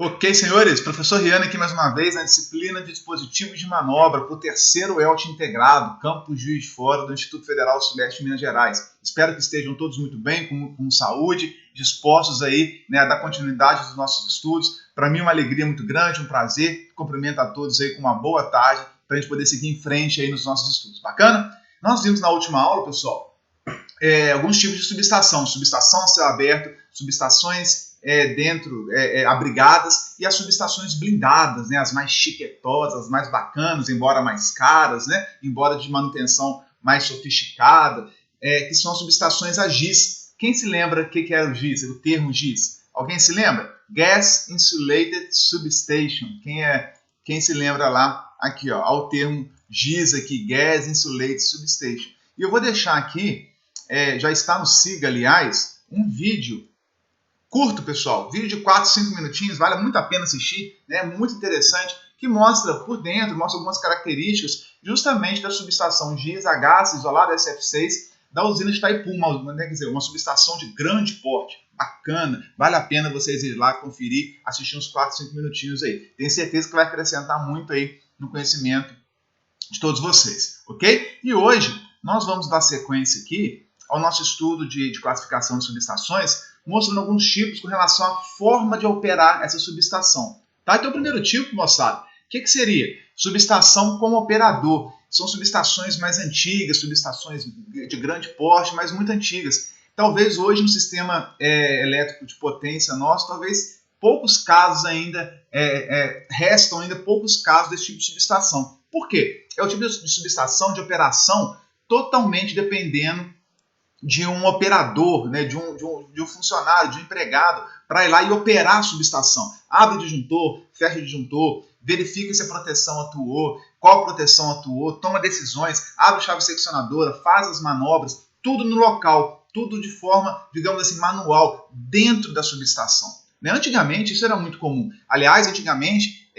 Ok, senhores, professor Riano aqui mais uma vez na disciplina de dispositivos de manobra para o terceiro ELTE integrado, Campus Juiz de Fora, do Instituto Federal Sudeste de Minas Gerais. Espero que estejam todos muito bem, com saúde, dispostos aí, né, a dar continuidade dos nossos estudos. Para mim uma alegria muito grande, um prazer. Cumprimento a todos aí com uma boa tarde para a gente poder seguir em frente aí nos nossos estudos. Bacana? Nós vimos na última aula, pessoal, alguns tipos de subestação a céu aberto, subestações abrigadas e as subestações blindadas, né, as mais chiquetosas, as mais bacanas, embora mais caras, né, embora de manutenção mais sofisticada, que são as subestações a GIS. Quem se lembra o que era o GIS, o termo GIS? Alguém se lembra? Gas Insulated Substation. Quem se lembra lá, aqui, ó, ao termo GIS aqui, Gas Insulated Substation. E eu vou deixar aqui, já está no SIGA, aliás, um vídeo curto, pessoal, vídeo de 4, 5 minutinhos, vale muito a pena assistir, né? Muito interessante, que mostra por dentro, mostra algumas características justamente da subestação GIS-H, isolada SF6, da usina de Itaipu, uma subestação de grande porte, bacana, vale a pena vocês irem lá conferir, assistir uns 4, 5 minutinhos aí. Tenho certeza que vai acrescentar muito aí no conhecimento de todos vocês, ok? E hoje nós vamos dar sequência aqui ao nosso estudo de classificação de subestações, mostrando alguns tipos com relação à forma de operar essa subestação. Tá? Então, o primeiro tipo, moçada, o que seria? Subestação como operador. São subestações mais antigas, subestações de grande porte, mas muito antigas. Talvez hoje no sistema elétrico de potência nosso, talvez poucos casos ainda, restam ainda poucos casos desse tipo de subestação. Por quê? É o tipo de subestação de operação totalmente dependendo de um operador, né, de um funcionário, de um empregado, para ir lá e operar a subestação. Abre o disjuntor, fecha o disjuntor, verifica se a proteção atuou, qual proteção atuou, toma decisões, abre a chave seccionadora, faz as manobras, tudo no local, tudo de forma, digamos assim, manual, dentro da subestação. Né? Antigamente isso era muito comum. Aliás, antigamente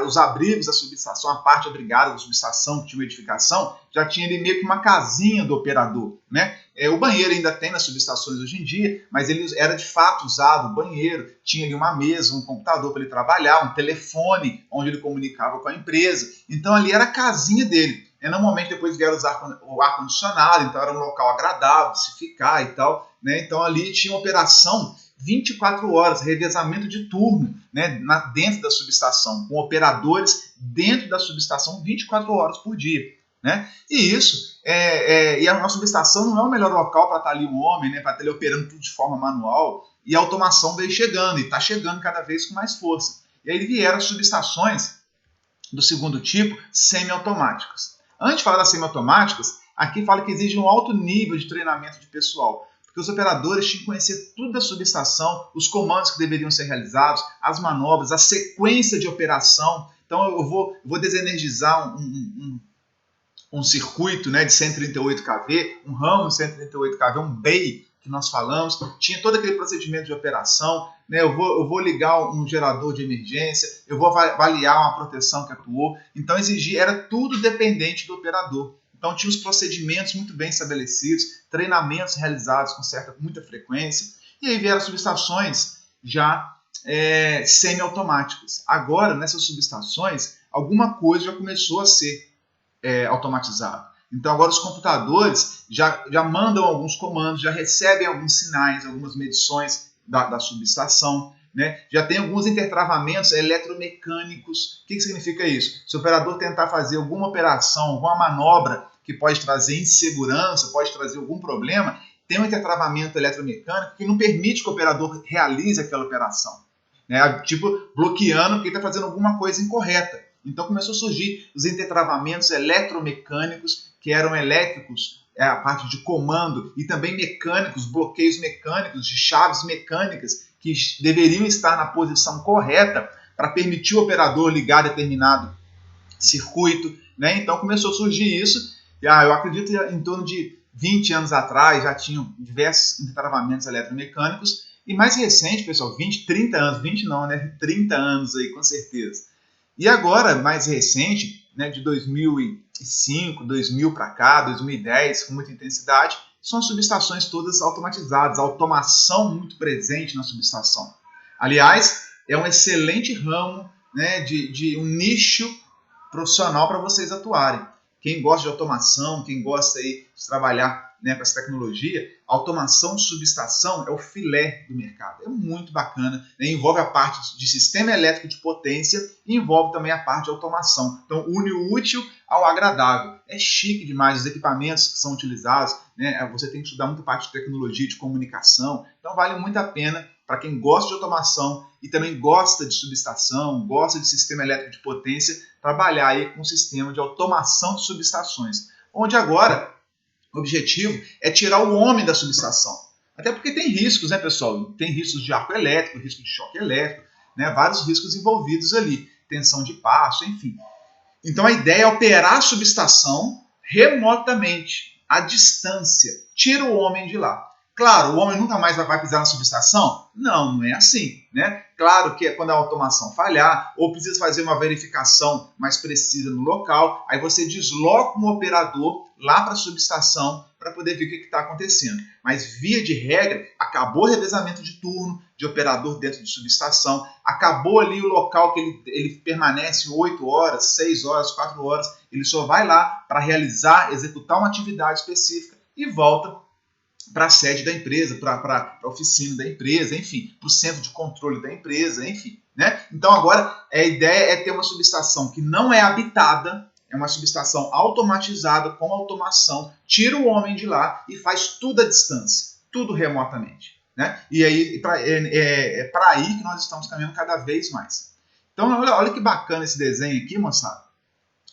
os abrigos da subestação, a parte abrigada da subestação que tinha uma edificação, já tinha ali meio que uma casinha do operador, né? O banheiro ainda tem nas subestações hoje em dia, mas ele era de fato usado, o banheiro, tinha ali uma mesa, um computador para ele trabalhar, um telefone onde ele comunicava com a empresa, então ali era a casinha dele. Normalmente depois vieram usar o ar-condicionado, então era um local agradável de se ficar e tal, né? Então ali tinha uma operação 24 horas, revezamento de turno, né, dentro da subestação, com operadores dentro da subestação 24 horas por dia. Né? E isso, e a nossa subestação não é o melhor local para estar ali um homem, né, para estar ali operando tudo de forma manual, e a automação veio chegando, e está chegando cada vez com mais força. E aí vieram as subestações do segundo tipo, semiautomáticas. Antes de falar das semiautomáticas, aqui fala que exige um alto nível de treinamento de pessoal, porque os operadores tinham que conhecer tudo da subestação, os comandos que deveriam ser realizados, as manobras, a sequência de operação. Então eu vou desenergizar um circuito, né, de 138 kV, um ramo de 138 kV, um BEI que nós falamos, tinha todo aquele procedimento de operação, né, eu vou ligar um gerador de emergência, eu vou avaliar uma proteção que atuou, então era tudo dependente do operador. Então tinha os procedimentos muito bem estabelecidos, treinamentos realizados com muita frequência, e aí vieram subestações já semiautomáticas. Agora, nessas subestações, alguma coisa já começou a ser automatizado. Então agora os computadores já mandam alguns comandos, já recebem alguns sinais, algumas medições da subestação, né? Já tem alguns intertravamentos eletromecânicos. O que significa isso? Se o operador tentar fazer alguma operação, alguma manobra que pode trazer insegurança, pode trazer algum problema, tem um intertravamento eletromecânico que não permite que o operador realize aquela operação, né? Tipo bloqueando porque está fazendo alguma coisa incorreta. Então começou a surgir os intertravamentos eletromecânicos, que eram elétricos, a parte de comando, e também mecânicos, bloqueios mecânicos de chaves mecânicas que deveriam estar na posição correta para permitir o operador ligar determinado circuito, né? Então começou a surgir isso, eu acredito que em torno de 20 anos atrás já tinham diversos intertravamentos eletromecânicos, e mais recente, pessoal, 20, 30 anos, 20 não, né? 30 anos aí, com certeza. E agora, mais recente, né, de 2005, 2000 para cá, 2010, com muita intensidade, são subestações todas automatizadas, a automação muito presente na subestação. Aliás, é um excelente ramo, né, de um nicho profissional para vocês atuarem. Quem gosta de automação, quem gosta aí de trabalhar, né, com essa tecnologia, automação de subestação é o filé do mercado. É muito bacana, né? Envolve a parte de sistema elétrico de potência e envolve também a parte de automação. Então, une o útil ao agradável. É chique demais os equipamentos que são utilizados, né? Você tem que estudar muita parte de tecnologia, de comunicação. Então, vale muito a pena para quem gosta de automação e também gosta de subestação, gosta de sistema elétrico de potência, trabalhar aí com um sistema de automação de subestações. Onde agora o objetivo é tirar o homem da subestação. Até porque tem riscos, né, pessoal? Tem riscos de arco elétrico, risco de choque elétrico, né? Vários riscos envolvidos ali. Tensão de passo, enfim. Então a ideia é operar a subestação remotamente, à distância. Tira o homem de lá. Claro, o homem nunca mais vai pisar na subestação? Não, não é assim, né? Claro que é quando a automação falhar ou precisa fazer uma verificação mais precisa no local, aí você desloca um operador lá para a subestação para poder ver o que está acontecendo. Mas, via de regra, acabou o revezamento de turno de operador dentro de subestação, acabou ali o local que ele permanece 8 horas, 6 horas, 4 horas, ele só vai lá para realizar, executar uma atividade específica e volta para a sede da empresa, para a oficina da empresa, enfim, para o centro de controle da empresa, enfim, né? Então agora a ideia é ter uma subestação que não é habitada, é uma subestação automatizada com automação, tira o homem de lá e faz tudo à distância, tudo remotamente, né? E aí é para aí que nós estamos caminhando cada vez mais. Então olha que bacana esse desenho aqui, moçada.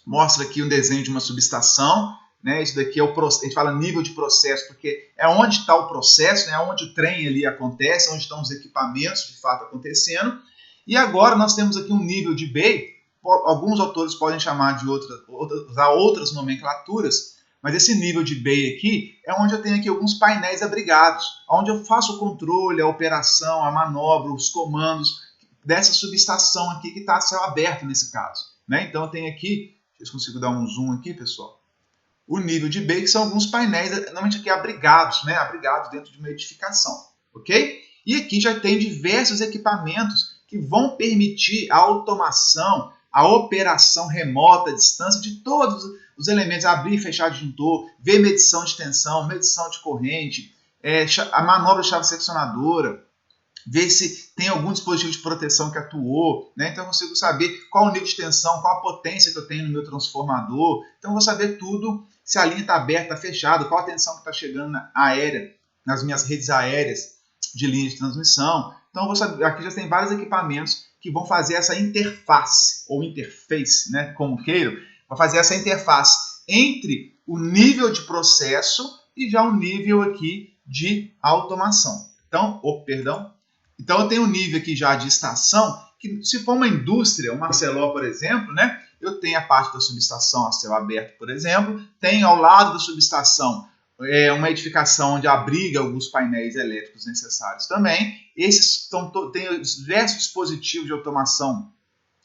Mostra aqui um desenho de uma subestação, né? Isso daqui é a gente fala nível de processo, porque é onde está o processo, né? É onde o trem ali acontece, onde estão os equipamentos de fato acontecendo. E agora nós temos aqui um nível de bay, alguns autores podem chamar de usar outras nomenclaturas, mas esse nível de bay aqui é onde eu tenho aqui alguns painéis abrigados, onde eu faço o controle, a operação, a manobra, os comandos dessa subestação aqui que está a céu aberto nesse caso, né? Então eu tenho aqui, deixa eu consigo dar um zoom aqui, pessoal. O nível de bay, que são alguns painéis, normalmente aqui abrigados, né? Abrigados dentro de uma edificação, ok? E aqui já tem diversos equipamentos que vão permitir a automação, a operação remota, à distância de todos os elementos, abrir e fechar disjuntor, ver medição de tensão, medição de corrente, a manobra de chave seccionadora, ver se tem algum dispositivo de proteção que atuou, né? Então eu consigo saber qual o nível de tensão, qual a potência que eu tenho no meu transformador. Então eu vou saber tudo, se a linha está aberta, está fechada, qual a tensão que está chegando na aérea, nas minhas redes aéreas de linha de transmissão. Então eu vou saber, aqui já tem vários equipamentos que vão fazer essa interface, ou interface, né? Como queiram, vai fazer essa interface entre o nível de processo e já o nível aqui de automação. Então, Então eu tenho um nível aqui já de estação, que se for uma indústria, uma Arcelor, por exemplo, né, eu tenho a parte da subestação a céu aberto, por exemplo, tenho ao lado da subestação uma edificação onde abriga alguns painéis elétricos necessários também. Esses têm diversos dispositivos de automação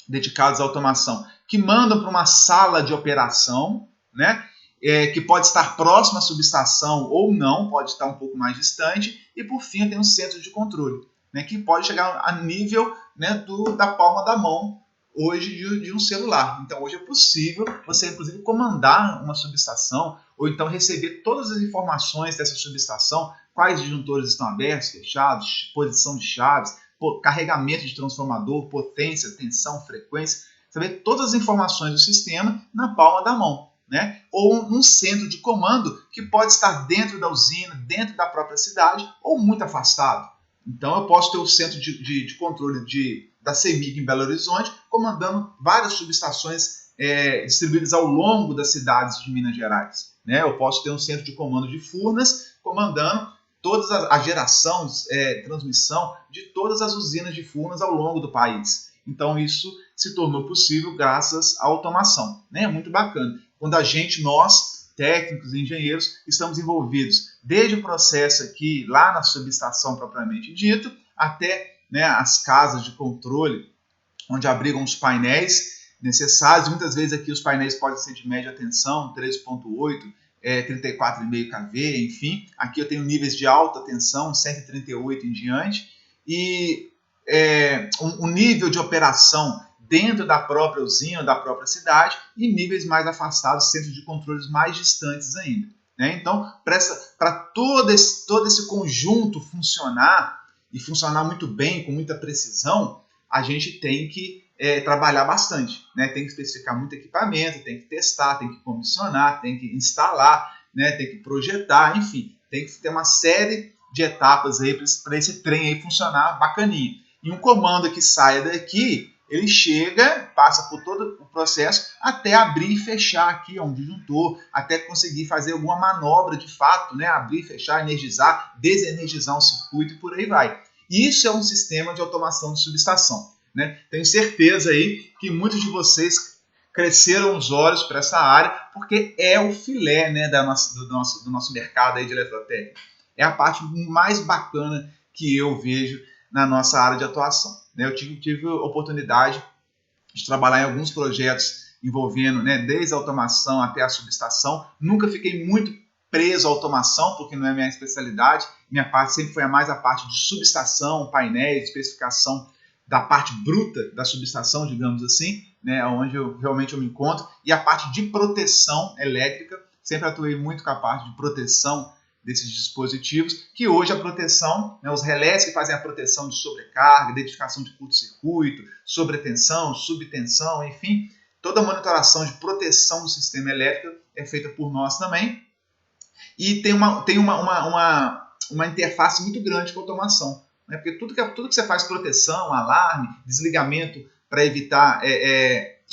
dedicados à automação que mandam para uma sala de operação, né, que pode estar próxima à subestação ou não, pode estar um pouco mais distante. E por fim eu tenho um centro de controle, né, que pode chegar a nível, né, da palma da mão hoje de um celular. Então hoje é possível você inclusive comandar uma subestação ou então receber todas as informações dessa subestação, quais disjuntores estão abertos, fechados, posição de chaves, carregamento de transformador, potência, tensão, frequência, saber todas as informações do sistema na palma da mão, né? Ou num centro de comando que pode estar dentro da usina, dentro da própria cidade ou muito afastado. Então eu posso ter o centro de controle da CEMIG em Belo Horizonte, comandando várias subestações distribuídas ao longo das cidades de Minas Gerais, né? Eu posso ter um centro de comando de Furnas, comandando toda a geração, transmissão de todas as usinas de Furnas ao longo do país. Então isso se tornou possível graças à automação, né? Muito bacana. Quando nós, técnicos e engenheiros, estamos envolvidos desde o processo aqui, lá na subestação propriamente dito, até, né, as casas de controle, onde abrigam os painéis necessários. Muitas vezes aqui os painéis podem ser de média tensão, 13.8, 34,5 kV, enfim. Aqui eu tenho níveis de alta tensão, 138 em diante. E um nível de operação dentro da própria usina, da própria cidade, e níveis mais afastados, centros de controles mais distantes ainda. Né? Então, para todo esse conjunto funcionar, e funcionar muito bem, com muita precisão, a gente tem que trabalhar bastante. Né? Tem que especificar muito equipamento, tem que testar, tem que comissionar, tem que instalar, né? Tem que projetar, enfim, tem que ter uma série de etapas aí para esse trem aí funcionar bacaninha. E um comando que saia daqui, ele chega, passa por todo o processo até abrir e fechar aqui um disjuntor, até conseguir fazer alguma manobra de fato, né? Abrir, fechar, energizar, desenergizar um circuito e por aí vai. Isso é um sistema de automação de subestação. Né? Tenho certeza aí que muitos de vocês cresceram os olhos para essa área, porque é o filé, né, do nosso mercado aí de eletrotécnica. É a parte mais bacana que eu vejo na nossa área de atuação. Né? Eu tive a oportunidade de trabalhar em alguns projetos envolvendo, né, desde a automação até a subestação. Nunca fiquei muito preso à automação, porque não é minha especialidade. Minha parte sempre foi mais a parte de subestação, painéis, especificação da parte bruta da subestação, digamos assim, né, onde realmente eu me encontro, e a parte de proteção elétrica, sempre atuei muito com a parte de proteção desses dispositivos, que hoje a proteção, né, os relés que fazem a proteção de sobrecarga, identificação de curto-circuito, sobretensão, subtensão, enfim, toda a monitoração de proteção do sistema elétrico é feita por nós também, e tem uma interface muito grande com a automação, né, porque tudo que você faz, proteção, alarme, desligamento para evitar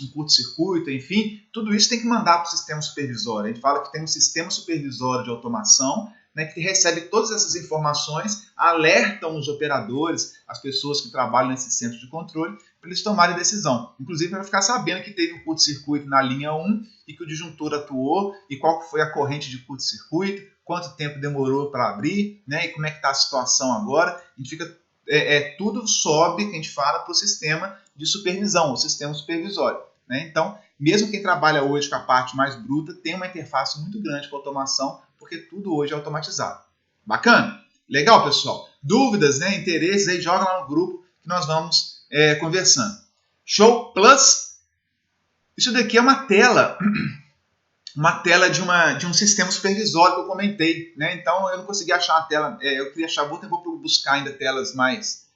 um curto-circuito, enfim, tudo isso tem que mandar para o sistema supervisório. A gente fala que tem um sistema supervisório de automação, né, que recebe todas essas informações, alertam os operadores, as pessoas que trabalham nesse centro de controle, para eles tomarem decisão. Inclusive, para ficar sabendo que teve um curto-circuito na linha 1 e que o disjuntor atuou, e qual foi a corrente de curto-circuito, quanto tempo demorou para abrir, né, e como é que está a situação agora. A gente fica, tudo sobe, que a gente fala, para o sistema de supervisão, o sistema supervisório. Né? Então, mesmo quem trabalha hoje com a parte mais bruta, tem uma interface muito grande com a automação, porque tudo hoje é automatizado. Bacana? Legal, pessoal? Dúvidas, né, interesses, aí joga lá no grupo que nós vamos conversando. Show? Plus, isso daqui é uma tela de um sistema supervisório que eu comentei. Né? Então, eu não consegui achar a tela, eu queria achar, vou buscar ainda telas mais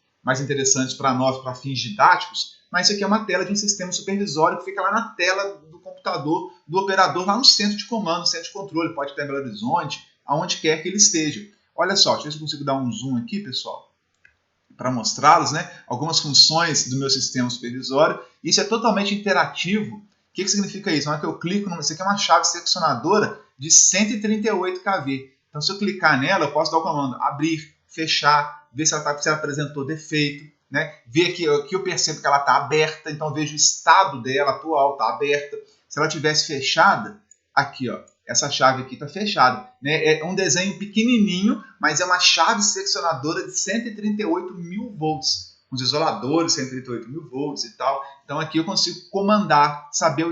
interessantes para nós, para fins didáticos, mas isso aqui é uma tela de um sistema supervisório que fica lá na tela do computador do operador, lá no centro de comando, centro de controle, pode estar em Belo Horizonte, aonde quer que ele esteja. Olha só, deixa eu ver se eu consigo dar um zoom aqui, pessoal, para mostrá-los, né, algumas funções do meu sistema supervisório. Isso é totalmente interativo. O que significa isso? Na hora que eu clico, isso aqui é uma chave seccionadora de 138 kV. Então, se eu clicar nela, eu posso dar o comando abrir, fechar, ver se ela apresentou defeito, né? Ver aqui eu percebo que ela está aberta, então eu vejo o estado dela atual, está aberta. Se ela tivesse fechada, aqui, ó, essa chave aqui está fechada. Né? É um desenho pequenininho, mas é uma chave seccionadora de 138 mil volts. Os isoladores, 138 mil volts e tal. Então aqui eu consigo comandar, saber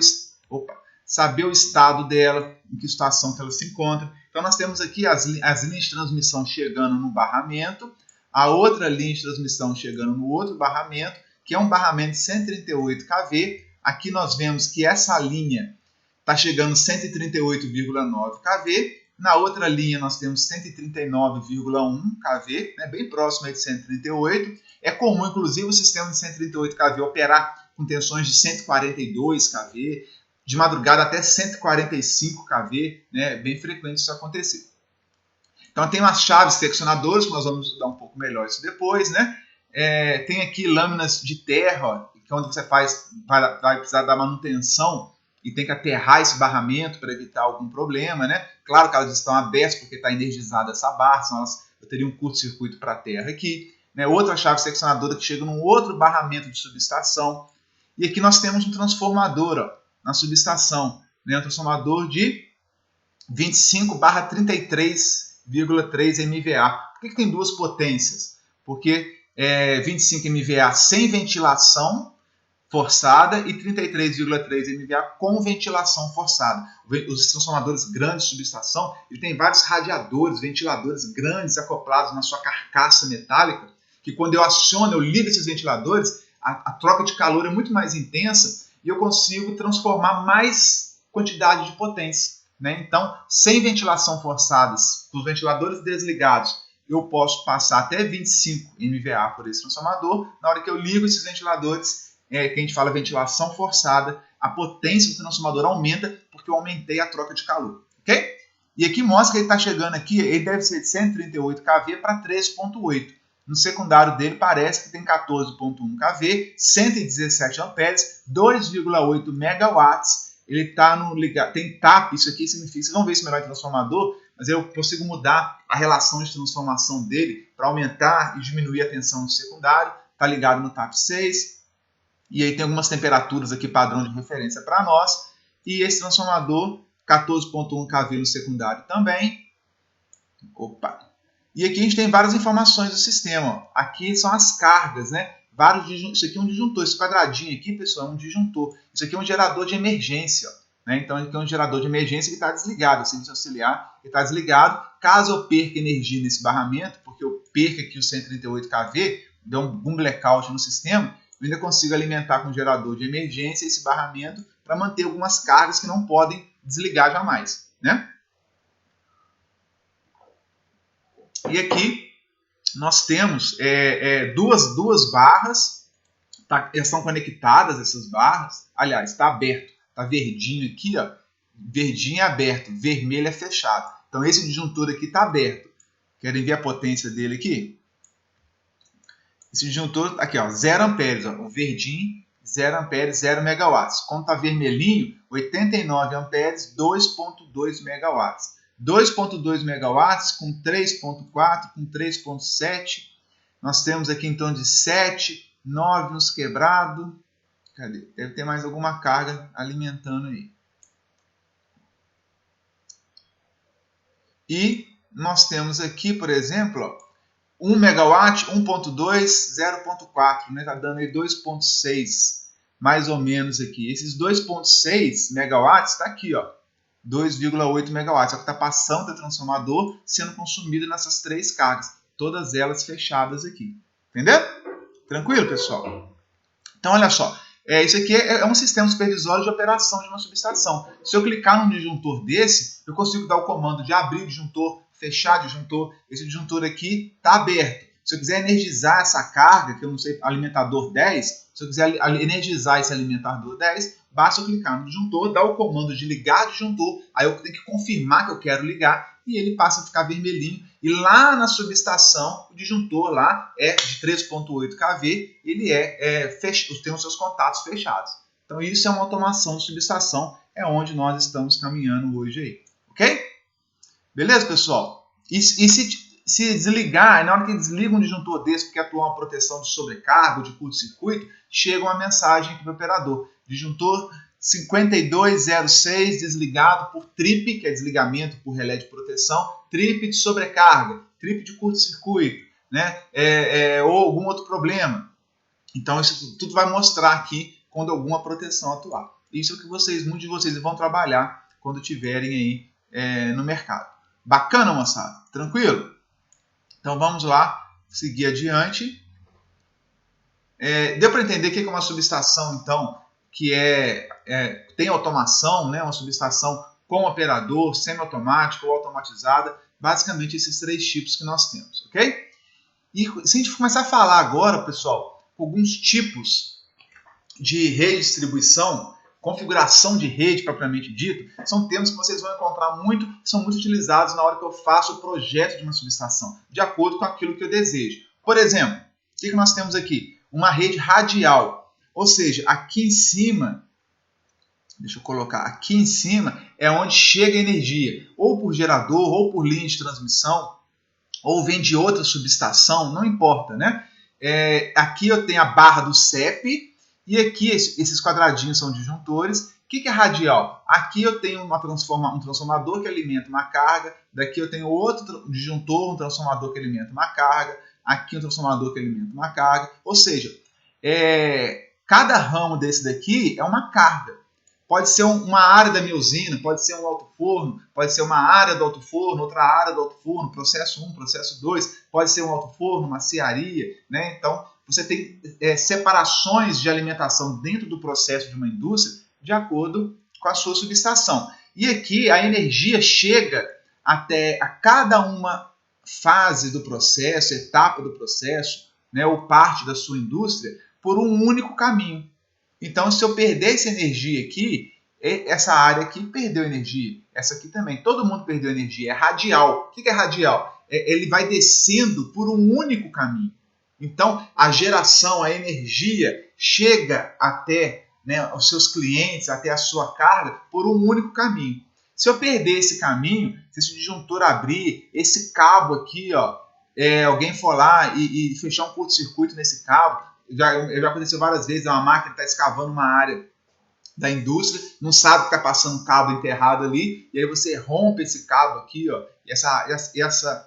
o estado dela, em que situação que ela se encontra. Então nós temos aqui as linhas de transmissão chegando no barramento, a outra linha de transmissão chegando no outro barramento, que é um barramento de 138 kV. Aqui nós vemos que essa linha está chegando 138,9 kV. Na outra linha nós temos 139,1 kV, né, bem próximo aí de 138. É comum, inclusive, o sistema de 138 kV operar com tensões de 142 kV, de madrugada até 145 kV, né, é bem frequente isso acontecer. Então tem umas chaves seccionadoras, que nós vamos estudar um pouco melhor isso depois, né? Tem aqui lâminas de terra, ó, que é onde você vai precisar da manutenção e tem que aterrar esse barramento para evitar algum problema, né? Claro que elas estão abertas porque está energizada essa barra, senão eu teria um curto-circuito para a terra aqui. Né? Outra chave seccionadora que chega num outro barramento de subestação. E aqui nós temos um transformador, ó, na subestação, né? Um transformador de 25/33,3 MVA. Por que tem duas potências? Porque 25 MVA sem ventilação forçada e 33,3 MVA com ventilação forçada. Os transformadores grandes de subestação, ele tem vários radiadores, ventiladores grandes acoplados na sua carcaça metálica, que quando eu aciono, eu ligo esses ventiladores, a troca de calor é muito mais intensa e eu consigo transformar mais quantidade de potência, né? Então, sem ventilação forçada, com os ventiladores desligados, eu posso passar até 25 MVA por esse transformador. Na hora que eu ligo esses ventiladores, que a gente fala ventilação forçada, a potência do transformador aumenta porque eu aumentei a troca de calor, ok? E aqui mostra que ele está chegando aqui, ele deve ser de 138 kV para 13.8. No secundário dele parece que tem 14.1 kV, 117 amperes, 2,8 megawatts. Ele está no ligado, tem TAP, isso aqui significa, vocês vão ver esse melhor transformador, mas eu consigo mudar a relação de transformação dele para aumentar e diminuir a tensão do secundário. Está ligado no TAP 6. E aí tem algumas temperaturas aqui padrão de referência para nós. E esse transformador, 14.1 kV no secundário também. Opa! E aqui a gente tem várias informações do sistema. Aqui são as cargas, né? Isso aqui é um disjuntor. Esse quadradinho aqui, pessoal, é um disjuntor. Isso aqui é um gerador de emergência, né? Então, aqui é um gerador de emergência que está desligado. O serviço auxiliar está desligado. Caso eu perca energia nesse barramento, porque eu perca aqui o 138 kV, deu um blackout no sistema, eu ainda consigo alimentar com gerador de emergência esse barramento para manter algumas cargas que não podem desligar jamais, né? E aqui nós temos duas barras, elas estão conectadas, essas barras. Aliás, está aberto, está verdinho aqui, ó, verdinho é aberto, vermelho é fechado. Então esse disjuntor aqui está aberto. Querem ver a potência dele aqui? Esse disjuntor, aqui, ó, 0 amperes, ó, o verdinho, 0 amperes, 0 megawatts. Quando está vermelhinho, 89 amperes, 2,2 megawatts. 2,2 megawatts com 3,4, com 3,7. Nós temos aqui em torno de 7, 9 nos quebrados. Cadê? Deve ter mais alguma carga alimentando aí. E nós temos aqui, por exemplo, ó, 1 megawatt, 1.2, 0.4, né? Tá dando aí 2.6, mais ou menos aqui. Esses 2.6 megawatts está aqui, ó, 2,8 megawatts. É o que está passando do transformador sendo consumido nessas três cargas, todas elas fechadas aqui. Entendeu? Tranquilo, pessoal? Então, olha só. Isso aqui é um sistema supervisório de operação de uma subestação. Se eu clicar num disjuntor desse, eu consigo dar o comando de abrir o disjuntor, fechar o disjuntor. Esse disjuntor aqui está aberto. Se eu quiser energizar essa carga, que eu não sei, alimentador 10, se eu quiser energizar esse alimentador 10, basta eu clicar no disjuntor, dar o comando de ligar o disjuntor, aí eu tenho que confirmar que eu quero ligar, e ele passa a ficar vermelhinho. E lá na subestação, o disjuntor lá é de 3,8 kV, ele tem os seus contatos fechados. Então isso é uma automação de subestação, é onde nós estamos caminhando hoje aí. Ok? Beleza, pessoal? E se desligar, na hora que desliga um disjuntor desse, porque atua uma proteção de sobrecarga, de curto-circuito, chega uma mensagem aqui para o operador. Disjuntor 5206 desligado por trip, que é desligamento por relé de proteção, trip de sobrecarga, trip de curto-circuito, né? Ou algum outro problema. Então isso tudo vai mostrar aqui quando alguma proteção atuar. Isso é o que muitos de vocês vão trabalhar quando estiverem aí no mercado. Bacana, moçada? Tranquilo? Então vamos lá, seguir adiante. Deu para entender o que é uma subestação, então, que tem automação, né? Uma subestação com operador, semi-automática ou automatizada, basicamente esses três tipos que nós temos, ok? E se a gente começar a falar agora, pessoal, alguns tipos de redistribuição, configuração de rede propriamente dito, são termos que vocês vão encontrar são muito utilizados na hora que eu faço o projeto de uma subestação, de acordo com aquilo que eu desejo. Por exemplo, o que nós temos aqui? Uma rede radial, ou seja, aqui em cima, deixa eu colocar, aqui em cima é onde chega a energia, ou por gerador, ou por linha de transmissão, ou vem de outra subestação, não importa, né? Aqui eu tenho a barra do CEP, e aqui esses quadradinhos são disjuntores. O que é radial? Aqui eu tenho um transformador que alimenta uma carga, daqui eu tenho outro disjuntor, um transformador que alimenta uma carga, aqui um transformador que alimenta uma carga, ou seja, cada ramo desse daqui é uma carga. Pode ser uma área da minha usina, pode ser um alto-forno, pode ser uma área do alto-forno, outra área do alto-forno, processo 1, processo 2, pode ser um alto-forno, uma cearia, né? Então, você tem separações de alimentação dentro do processo de uma indústria de acordo com a sua subestação. E aqui a energia chega até a cada uma fase do processo, etapa do processo, né, ou parte da sua indústria, por um único caminho. Então, se eu perder essa energia aqui, essa área aqui perdeu energia, essa aqui também, todo mundo perdeu energia, é radial. O que é radial? Ele vai descendo por um único caminho. Então, a geração, a energia chega até, né, os seus clientes, até a sua carga, por um único caminho. Se eu perder esse caminho, se esse disjuntor abrir, esse cabo aqui, ó, alguém for lá e fechar um curto-circuito nesse cabo, já aconteceu várias vezes, uma máquina está escavando uma área da indústria, não sabe que está passando um cabo enterrado ali, e aí você rompe esse cabo aqui, ó, e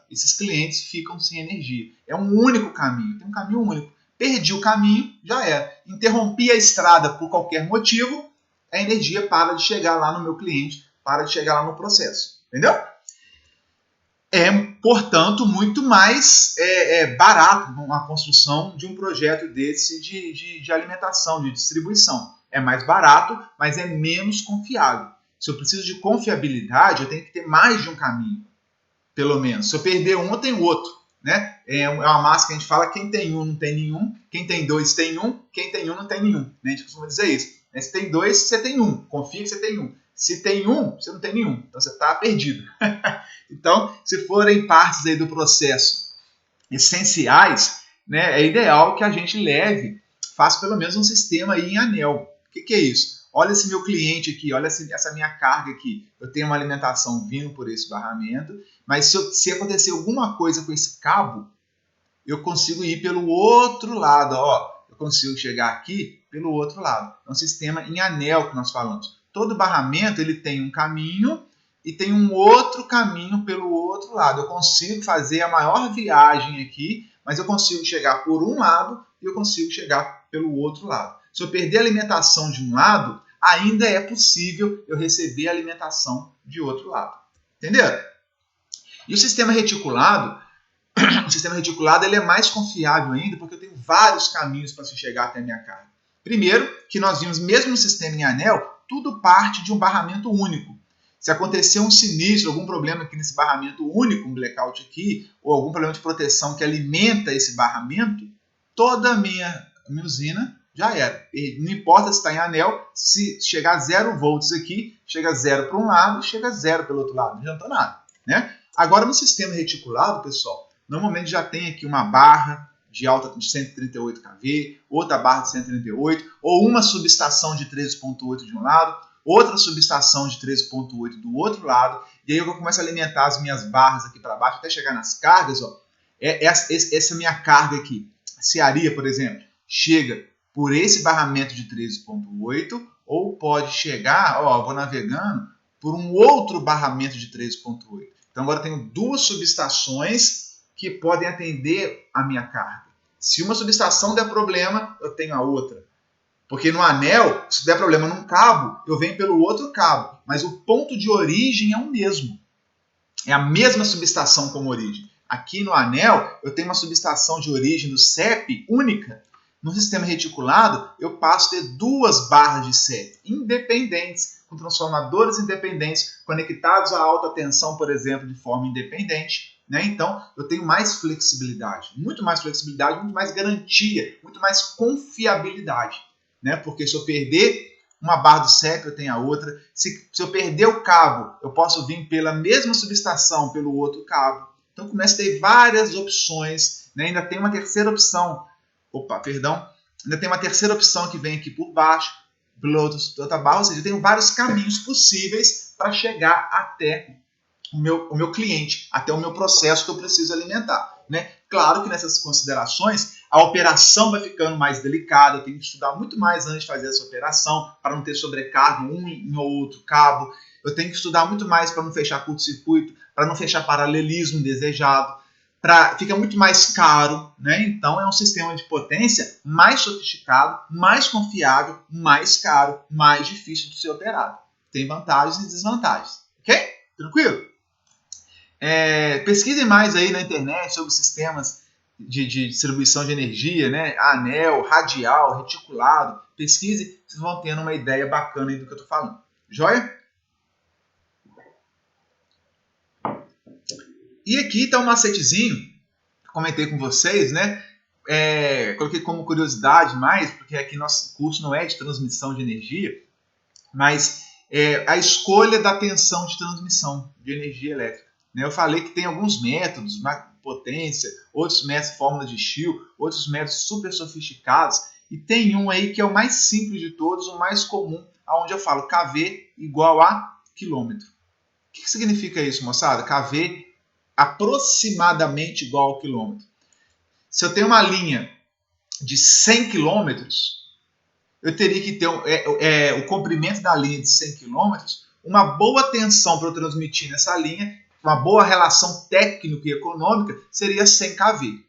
esses clientes ficam sem energia. É um único caminho, tem um caminho único. Perdi o caminho, já era. Interrompi a estrada por qualquer motivo, a energia para de chegar lá no meu cliente, para de chegar lá no processo. Entendeu? É, portanto, muito mais barato a construção de um projeto desse de alimentação, de distribuição. É mais barato, mas é menos confiável. Se eu preciso de confiabilidade, eu tenho que ter mais de um caminho, pelo menos. Se eu perder um, eu tenho outro. Né? É uma máxima que a gente fala, quem tem um não tem nenhum, quem tem dois tem um, quem tem um não tem nenhum. Né? A gente costuma dizer isso. Se tem dois, você tem um. Confia que você tem um. Se tem um, você não tem nenhum. Então você está perdido. Então, se forem partes aí do processo essenciais, né, é ideal que a gente faça pelo menos um sistema aí em anel. O que é isso? Olha esse meu cliente aqui, olha essa minha carga aqui. Eu tenho uma alimentação vindo por esse barramento, mas se acontecer alguma coisa com esse cabo, eu consigo ir pelo outro lado. Ó, eu consigo chegar aqui pelo outro lado. É um sistema em anel que nós falamos. Todo barramento ele tem um caminho e tem um outro caminho pelo outro lado. Eu consigo fazer a maior viagem aqui, mas eu consigo chegar por um lado e eu consigo chegar pelo outro lado. Se eu perder a alimentação de um lado, ainda é possível eu receber a alimentação de outro lado. Entenderam? E o sistema reticulado ele é mais confiável ainda porque eu tenho vários caminhos para se chegar até a minha carga. Primeiro, que nós vimos mesmo no sistema em anel, tudo parte de um barramento único. Se acontecer um sinistro, algum problema aqui nesse barramento único, um blackout aqui, ou algum problema de proteção que alimenta esse barramento, toda a minha usina já era. E não importa se está em anel, se chegar a 0 volts aqui, chega 0 para um lado, chega 0 pelo outro lado, não adianta nada. Né? Agora, no sistema reticulado, pessoal, normalmente já tem aqui uma barra de alta de 138 kV, outra barra de 138, ou uma subestação de 13.8 de um lado, outra subestação de 13.8 do outro lado, e aí eu começo a alimentar as minhas barras aqui para baixo, até chegar nas cargas. Ó, essa minha carga aqui, a cearia, por exemplo, chega por esse barramento de 13.8, ou pode chegar, ó, eu vou navegando, por um outro barramento de 13.8. Então agora eu tenho duas subestações que podem atender a minha carga. Se uma subestação der problema, eu tenho a outra. Porque no anel, se der problema num cabo, eu venho pelo outro cabo. Mas o ponto de origem é o mesmo. É a mesma subestação como origem. Aqui no anel, eu tenho uma subestação de origem do CEP única. No sistema reticulado, eu passo a ter duas barras de CEP independentes, com transformadores independentes, conectados a alta tensão, por exemplo, de forma independente. Né? Então, eu tenho mais flexibilidade, muito mais garantia, muito mais confiabilidade. Né? Porque se eu perder uma barra do CEP, eu tenho a outra. Se eu perder o cabo, eu posso vir pela mesma subestação, pelo outro cabo. Então, começa a ter várias opções. Né? Ainda tem uma terceira opção. Ainda tem uma terceira opção que vem aqui por baixo, pela outra barra. Ou seja, eu tenho vários caminhos possíveis para chegar até o meu cliente, até o meu processo que eu preciso alimentar. Né? Claro que nessas considerações, a operação vai ficando mais delicada, eu tenho que estudar muito mais antes de fazer essa operação, para não ter sobrecarga um em ou outro cabo, eu tenho que estudar muito mais para não fechar curto-circuito, para não fechar paralelismo indesejado. fica muito mais caro, né? Então é um sistema de potência mais sofisticado, mais confiável, mais caro, mais difícil de ser operado. Tem vantagens e desvantagens, ok? Tranquilo? Pesquisem mais aí na internet sobre sistemas de distribuição de energia, né? Anel, radial, reticulado. Pesquise, vocês vão tendo uma ideia bacana aí do que eu estou falando. Joia? E aqui está um macetezinho que comentei com vocês, né? Coloquei como curiosidade mais, porque aqui nosso curso não é de transmissão de energia, mas a escolha da tensão de transmissão de energia elétrica. Eu falei que tem alguns métodos, potência, outros métodos, fórmula de Schill, outros métodos super sofisticados, e tem um aí que é o mais simples de todos, o mais comum, onde eu falo KV igual a quilômetro. O que significa isso, moçada? KV aproximadamente igual ao quilômetro. Se eu tenho uma linha de 100 quilômetros, eu teria que ter o comprimento da linha de 100 quilômetros, uma boa tensão para eu transmitir nessa linha, uma boa relação técnica e econômica, seria 100 kV.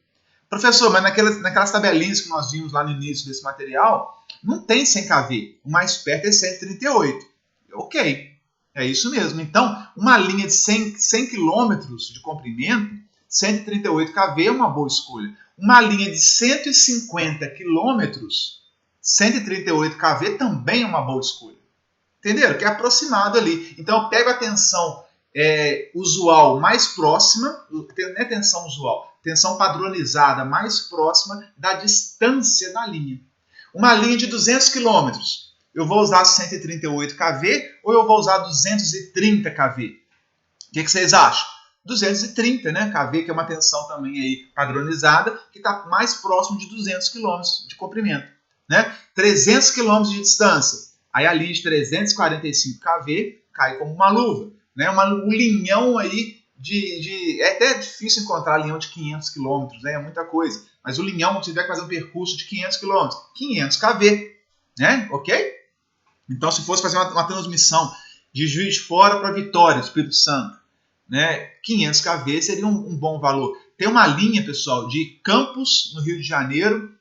Professor, mas naquelas tabelinhas que nós vimos lá no início desse material, não tem 100 kV. O mais perto é 138. Ok, é isso mesmo. Então, uma linha de 100 km de comprimento, 138 kV é uma boa escolha. Uma linha de 150 km, 138 kV também é uma boa escolha. Entenderam? Que é aproximado ali. Então, eu pego a tensão usual mais próxima, não é tensão usual, tensão padronizada mais próxima da distância da linha. Uma linha de 200 km, eu vou usar 138 kV ou eu vou usar 230 kV? O que vocês acham? 230, né? kV, que é uma tensão também aí padronizada, que está mais próximo de 200 km de comprimento. Né? 300 km de distância, aí a linha de 345 kV cai como uma luva. Né? Um linhão aí é até difícil encontrar linhão de 500 km, né? É muita coisa. Mas o linhão, se tiver que fazer um percurso de 500 km, 500 kV, né? Ok? Então, se fosse fazer uma transmissão de Juiz de Fora para Vitória, Espírito Santo, né? 500 kV seria um bom valor. Tem uma linha, pessoal, de Campos, no Rio de Janeiro,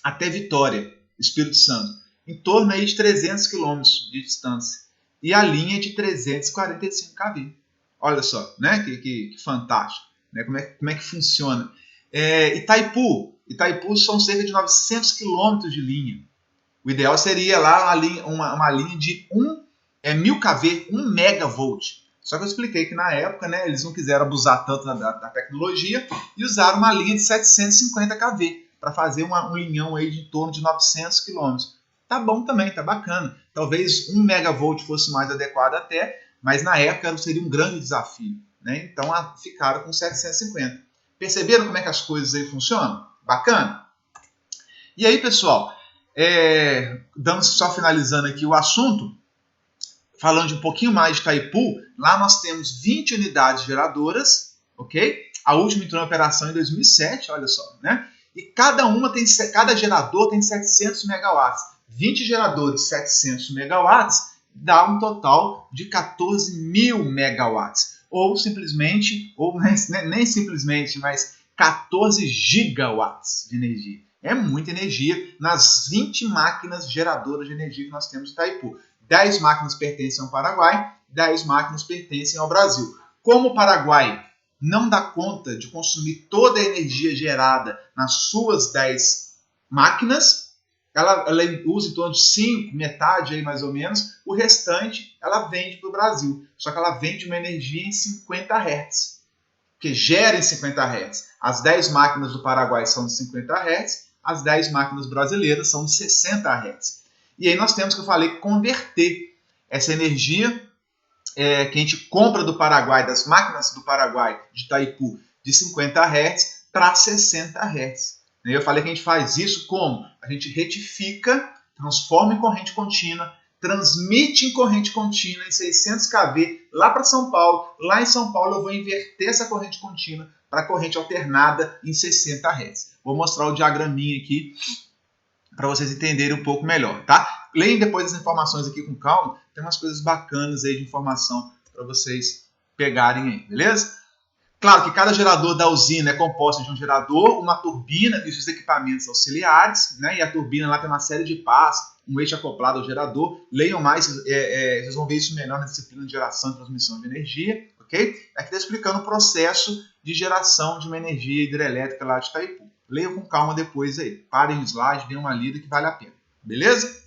até Vitória, Espírito Santo, em torno aí de 300 km de distância. E a linha de 345 kV. Olha só, né? Que fantástico. Né? Como é que funciona? Itaipu são cerca de 900 km de linha. O ideal seria lá uma linha de 1000 kV, 1 megavolt. Só que eu expliquei que na época, né, eles não quiseram abusar tanto da tecnologia e usaram uma linha de 750 kV para fazer um linhão aí de em torno de 900 km. Tá bom também, tá bacana. Talvez 1 megavolt fosse mais adequado até, mas na época seria um grande desafio. Né? Então ficaram com 750. Perceberam como é que as coisas aí funcionam? Bacana? E aí, pessoal, só finalizando aqui o assunto, falando de um pouquinho mais de Itaipu, lá nós temos 20 unidades geradoras, ok? A última entrou em operação em 2007, olha só, né? E cada gerador tem 700 megawatts. 20 geradores, 700 megawatts, dá um total de 14 mil megawatts. Ou simplesmente, nem simplesmente, mas 14 gigawatts de energia. É muita energia nas 20 máquinas geradoras de energia que nós temos em Itaipu. 10 máquinas pertencem ao Paraguai, 10 máquinas pertencem ao Brasil. Como o Paraguai não dá conta de consumir toda a energia gerada nas suas 10 máquinas, ela usa em torno de 5, metade aí mais ou menos, o restante ela vende para o Brasil. Só que ela vende uma energia em 50 Hz, que gera em 50 Hz. As 10 máquinas do Paraguai são de 50 Hz, as 10 máquinas brasileiras são de 60 Hz. E aí nós temos, que eu falei, converter essa energia que a gente compra do Paraguai, das máquinas do Paraguai, de Itaipu, de 50 Hz para 60 Hz. Eu falei que a gente faz isso como? A gente retifica, transforma em corrente contínua, transmite em corrente contínua em 600 kV lá para São Paulo. Lá em São Paulo eu vou inverter essa corrente contínua para corrente alternada em 60 Hz. Vou mostrar o diagraminha aqui para vocês entenderem um pouco melhor, tá? Leem depois as informações aqui com calma, tem umas coisas bacanas aí de informação para vocês pegarem aí, beleza? Claro que cada gerador da usina é composto de um gerador, uma turbina e os equipamentos auxiliares, né? E a turbina lá tem uma série de pás, um eixo acoplado ao gerador. Leiam mais, vocês vão ver isso melhor na disciplina de geração e transmissão de energia, ok? Aqui está explicando o processo de geração de uma energia hidrelétrica lá de Itaipu. Leiam com calma depois aí. Parem o slide, deem uma lida que vale a pena. Beleza?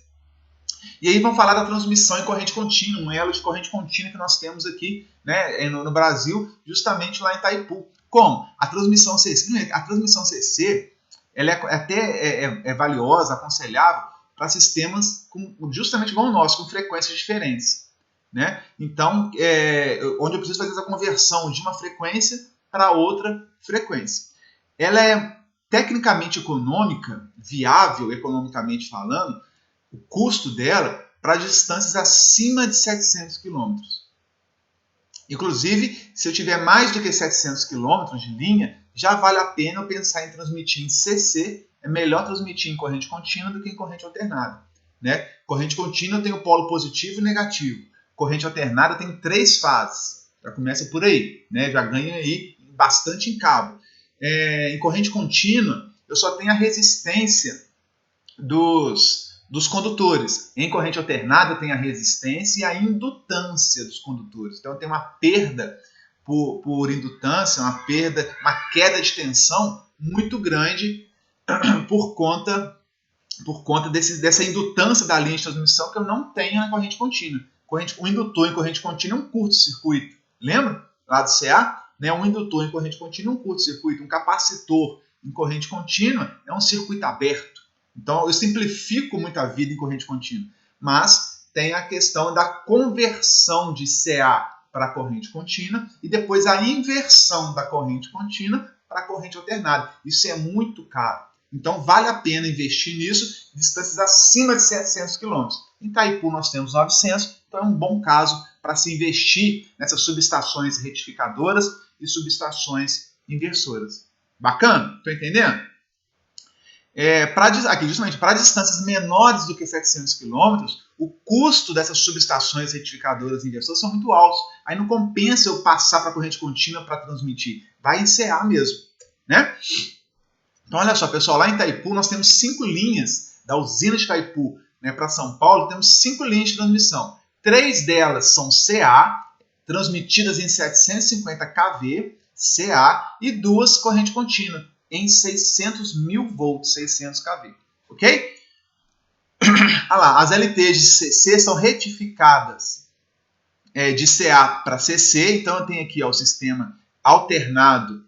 E aí vamos falar da transmissão em corrente contínua, um elo de corrente contínua que nós temos aqui, né, no Brasil, justamente lá em Itaipu. Como? A transmissão CC ela é valiosa, aconselhável para sistemas justamente como o nosso, com frequências diferentes. Né? Então, onde eu preciso fazer essa conversão de uma frequência para outra frequência. Ela é tecnicamente econômica, viável economicamente falando, o custo dela para distâncias acima de 700 km. Inclusive, se eu tiver mais do que 700 km de linha, já vale a pena eu pensar em transmitir em CC. É melhor transmitir em corrente contínua do que em corrente alternada. Né? Corrente contínua tem o polo positivo e negativo. Corrente alternada tem 3 fases. Já começa por aí. Né? Já ganha aí bastante em cabo. Em corrente contínua, eu só tenho a resistência dos condutores. Em corrente alternada tem a resistência e a indutância dos condutores. Então tem uma perda por indutância, uma queda de tensão muito grande por conta dessa indutância da linha de transmissão que eu não tenho na corrente contínua. O indutor em corrente contínua é um curto-circuito. Lembra? Lá do CA? Né? Um indutor em corrente contínua é um curto-circuito. Um capacitor em corrente contínua é um circuito aberto. Então, eu simplifico muito a vida em corrente contínua. Mas tem a questão da conversão de CA para corrente contínua e depois a inversão da corrente contínua para corrente alternada. Isso é muito caro. Então, vale a pena investir nisso, distâncias acima de 700 km. Em Itaipu, nós temos 900, então é um bom caso para se investir nessas subestações retificadoras e subestações inversoras. Bacana? Estou entendendo? Aqui, justamente, para distâncias menores do que 700 km, o custo dessas subestações retificadoras e inversoras são muito altos. Aí não compensa eu passar para a corrente contínua para transmitir. Vai encerrar mesmo. Né? Então, olha só, pessoal, lá em Itaipu nós temos 5 linhas da usina de Itaipu, né, para São Paulo, temos 5 linhas de transmissão. 3 delas são CA, transmitidas em 750 kV, CA, e 2 corrente contínua, em 600 mil volts, 600 kV. Ok? Olha lá, as LTs de CC são retificadas de CA para CC, então eu tenho aqui o sistema alternado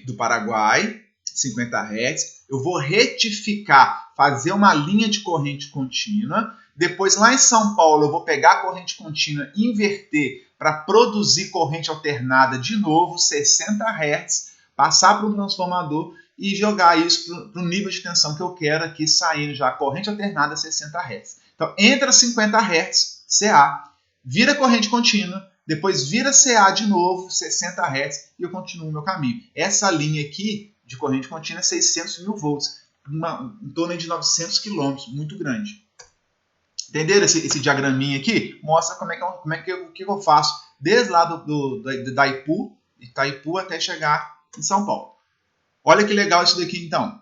do Paraguai, 50 Hz, eu vou retificar, fazer uma linha de corrente contínua, depois lá em São Paulo eu vou pegar a corrente contínua, inverter para produzir corrente alternada de novo, 60 Hz, passar para o transformador e jogar isso para o nível de tensão que eu quero aqui, saindo já a corrente alternada 60 Hz. Então, entra 50 Hz, CA, vira corrente contínua, depois vira CA de novo, 60 Hz, e eu continuo o meu caminho. Essa linha aqui de corrente contínua é 600 mil volts, em torno de 900 km, muito grande. Entenderam esse diagraminha aqui? Mostra o que eu faço desde lá da Itaipu até chegar em São Paulo. Olha que legal isso daqui, então.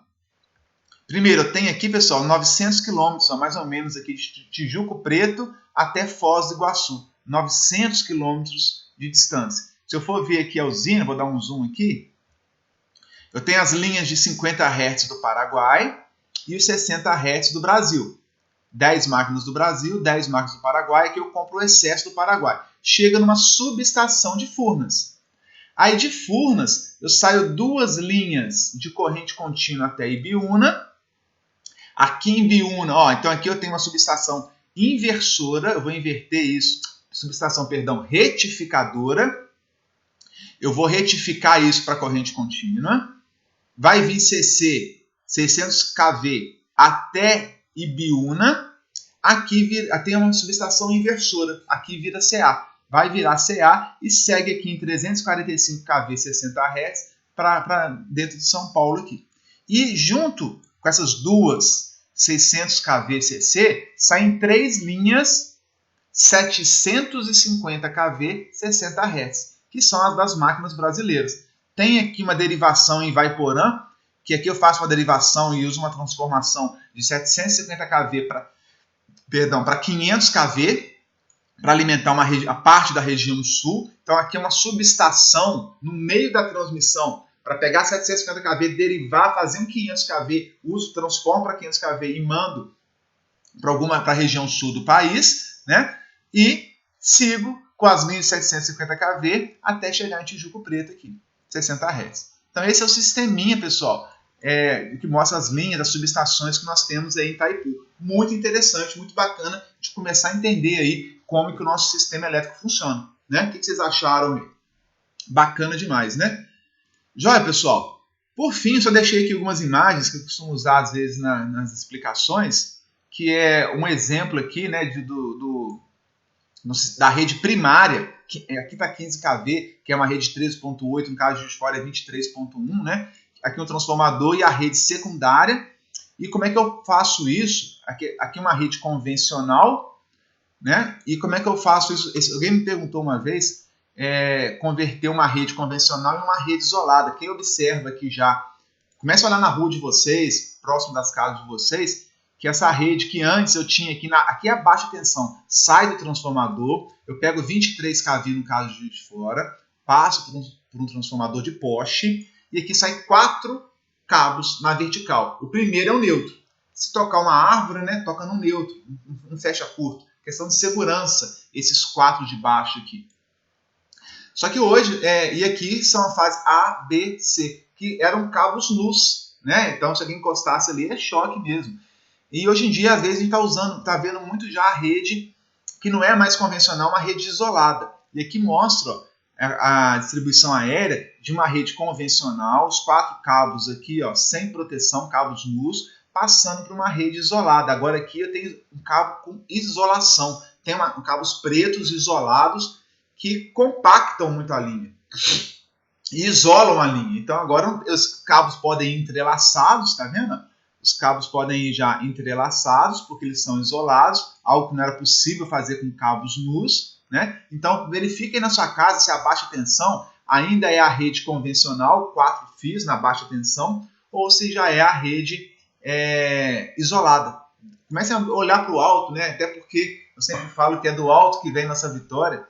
Primeiro, eu tenho aqui, pessoal, 900 km, mais ou menos, aqui de Tijuco Preto até Foz do Iguaçu. 900 km de distância. Se eu for ver aqui a usina, vou dar um zoom aqui. Eu tenho as linhas de 50 Hz do Paraguai e os 60 Hz do Brasil. 10 máquinas do Brasil, 10 máquinas do Paraguai, que eu compro o excesso do Paraguai. Chega numa subestação de Furnas. Aí de Furnas, eu saio 2 linhas de corrente contínua até Ibiúna. Aqui em Ibiúna, então aqui eu tenho uma subestação inversora, eu vou inverter isso, subestação, perdão, retificadora. Eu vou retificar isso para corrente contínua. Vai vir CC, 600 kV até Ibiúna. Aqui tem uma subestação inversora, aqui vira CA. Vai virar CA e segue aqui em 345 kV 60 Hz para dentro de São Paulo aqui. E junto com essas duas 600 kV CC, saem 3 linhas 750 kV 60 Hz, que são as das máquinas brasileiras. Tem aqui uma derivação em Vaiporã, que aqui eu faço uma derivação e uso uma transformação de 750 kV para 500 kV, para alimentar a parte da região sul. Então aqui é uma subestação no meio da transmissão, para pegar 750 kV, derivar, fazer um 500 kV, transformo para 500 kV e mando para a região sul do país, né? E sigo com as linhas de 750 kV até chegar em Tijuco Preto aqui, 60 Hz. Então esse é o sisteminha, pessoal, que mostra as linhas das subestações que nós temos aí em Itaipu. Muito interessante, muito bacana de começar a entender aí como que o nosso sistema elétrico funciona, né? O que vocês acharam? Bacana demais, né? Joia, pessoal? Por fim, só deixei aqui algumas imagens que eu costumo usar às vezes nas explicações, que é um exemplo aqui, né, da rede primária, que aqui está 15 kV, que é uma rede 13.8, no caso de Juiz de Fora é 23.1, né? Aqui um transformador e a rede secundária. E como é que eu faço isso? Aqui uma rede convencional, né? E como é que eu faço isso? Alguém me perguntou uma vez, converter uma rede convencional em uma rede isolada. Quem observa aqui já, começa a olhar na rua de vocês, próximo das casas de vocês, que essa rede que antes eu tinha aqui é a baixa tensão, sai do transformador, eu pego 23 kV no caso de Juiz de Fora, passo por um transformador de poste, e aqui sai 4 cabos na vertical. O primeiro é o neutro. Se tocar uma árvore, né, toca no neutro, um fecha curto. Questão de segurança, esses 4 de baixo aqui. Só que hoje, e aqui são a fase A, B, C, que eram cabos nus, né? Então se alguém encostasse ali é choque mesmo. E hoje em dia, às vezes, a gente está vendo muito já a rede que não é mais convencional, uma rede isolada. E aqui mostra a distribuição aérea de uma rede convencional, os 4 cabos aqui, ó, sem proteção, cabos nus, passando para uma rede isolada. Agora aqui eu tenho um cabo com isolação, tem cabos pretos isolados que compactam muito a linha e isolam a linha. Então agora os cabos podem ir entrelaçados, tá vendo? Os cabos podem ir já entrelaçados porque eles são isolados, algo que não era possível fazer com cabos nus, né? Então verifiquem na sua casa se a baixa tensão ainda é a rede convencional, 4 fios na baixa tensão, ou se já é a rede isolada. Comecem a olhar para o alto, né? Até porque eu sempre falo que é do alto que vem nossa vitória.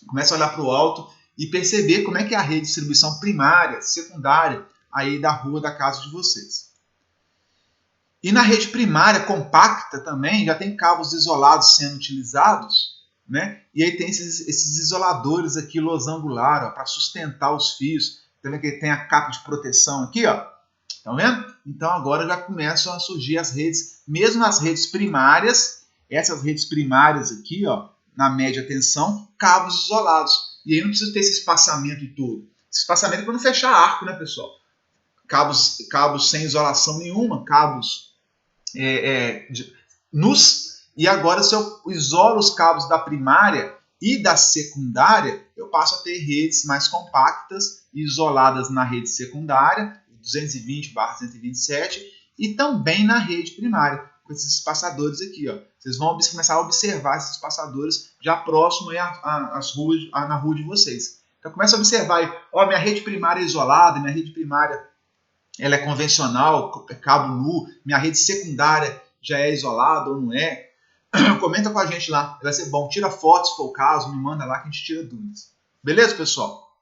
Comece a olhar para o alto e perceber como é que é a rede de distribuição primária, secundária, aí da rua da casa de vocês. E na rede primária compacta também, já tem cabos isolados sendo utilizados, né? E aí tem esses isoladores aqui losangular, para sustentar os fios. Tá vendo que tem a capa de proteção aqui, ó? Estão vendo? Então agora já começam a surgir as redes, mesmo as redes primárias, essas redes primárias aqui, ó, na média tensão, cabos isolados. E aí não precisa ter esse espaçamento todo. Esse espaçamento é para não fechar arco, né, pessoal? Cabos sem isolação nenhuma, cabos nus. E agora, se eu isolo os cabos da primária e da secundária, eu passo a ter redes mais compactas e isoladas na rede secundária, 220/227, e também na rede primária, com esses espaçadores aqui, ó. Vocês vão começar a observar esses espaçadores já próximo aí na rua de vocês. Então começa a observar aí, ó, minha rede primária é isolada, minha rede primária ela é convencional, é cabo nu, minha rede secundária já é isolada ou não é. Comenta com a gente lá, vai ser bom. Tira fotos se for o caso, me manda lá que a gente tira dúvidas. Beleza, pessoal?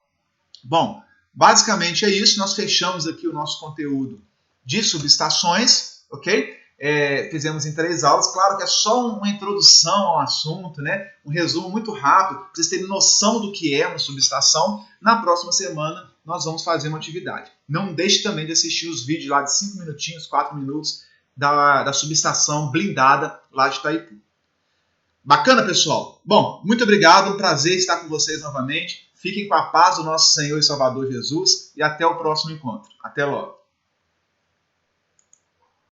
Bom, basicamente é isso. Nós fechamos aqui o nosso conteúdo de subestações, ok? Fizemos em 3 aulas. Claro que é só uma introdução ao assunto, né? Um resumo muito rápido, para vocês terem noção do que é uma subestação. Na próxima semana nós vamos fazer uma atividade. Não deixe também de assistir os vídeos lá de 5 minutinhos, 4 minutos da subestação blindada lá de Itaipu. Bacana, pessoal? Bom, muito obrigado, um prazer estar com vocês novamente. Fiquem com a paz do nosso Senhor e Salvador Jesus e até o próximo encontro. Até logo.